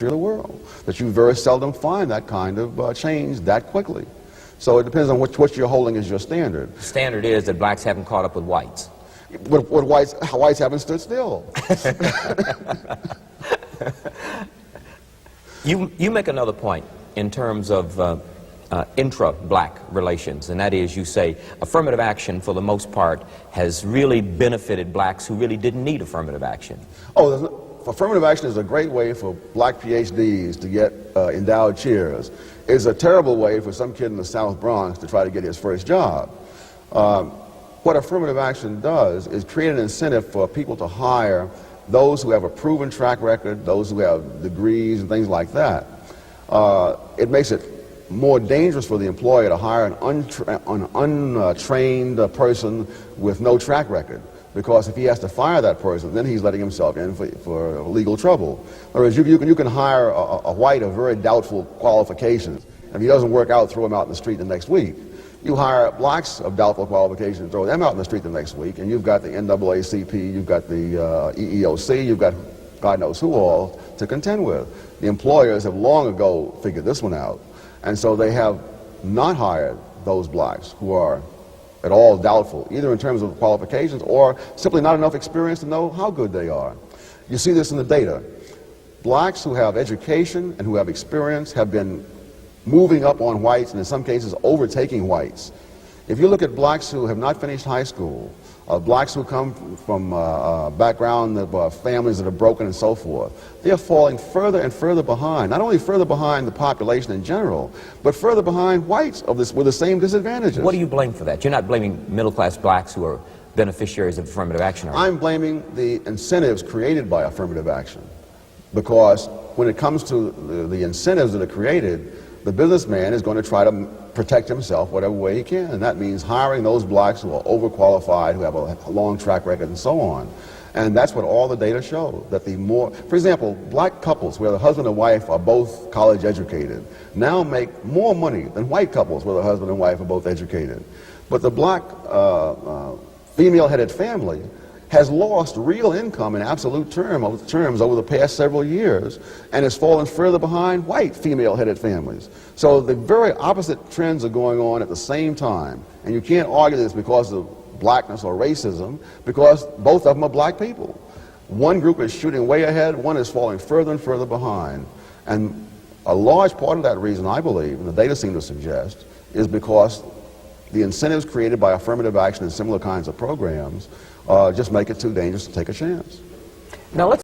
of the world, that you very seldom find that kind of change that quickly. So it depends on what you're holding as your standard. The standard is that blacks haven't caught up with whites. What whites haven't stood still. You make another point in terms of intra-black relations, and that is, you say affirmative action for the most part has really benefited blacks who really didn't need affirmative action. Affirmative action is a great way for black PhDs to get endowed chairs. It's a terrible way for some kid in the South Bronx to try to get his first job. What affirmative action does is create an incentive for people to hire those who have a proven track record, those who have degrees and things like that. It makes it more dangerous for the employer to hire an untrained person with no track record, because if he has to fire that person, then he's letting himself in for legal trouble. In other words, you can hire a white of very doubtful qualifications, and if he doesn't work out, throw him out in the street the next week. You hire blacks of doubtful qualifications, throw them out in the street the next week, and you've got the NAACP, you've got the EEOC, you've got God knows who all to contend with. The employers have long ago figured this one out, and so they have not hired those blacks who are at all doubtful, either in terms of qualifications or simply not enough experience to know how good they are. You see this in the data. Blacks who have education and who have experience have been moving up on whites, and in some cases overtaking whites. If you look at blacks who have not finished high school, blacks who come from background of families that are broken and so forth, they are falling further and further behind, not only further behind the population in general, but further behind whites with the same disadvantages. What do you blame for that? You're not blaming middle-class blacks who are beneficiaries of affirmative action, are you? I'm blaming the incentives created by affirmative action, because when it comes to the incentives that are created, the businessman is going to try to protect himself whatever way he can, and that means hiring those blacks who are overqualified, who have a long track record, and so on. And that's what all the data show, that for example, black couples where the husband and wife are both college educated now make more money than white couples where the husband and wife are both educated. But the black female-headed family has lost real income in absolute terms over the past several years, and has fallen further behind white female-headed families. So the very opposite trends are going on at the same time, and you can't argue this because of blackness or racism, because both of them are black people. One group is shooting way ahead, one is falling further and further behind, and a large part of that reason, I believe, and the data seem to suggest, is because the incentives created by affirmative action and similar kinds of programs just make it too dangerous to take a chance. Now let's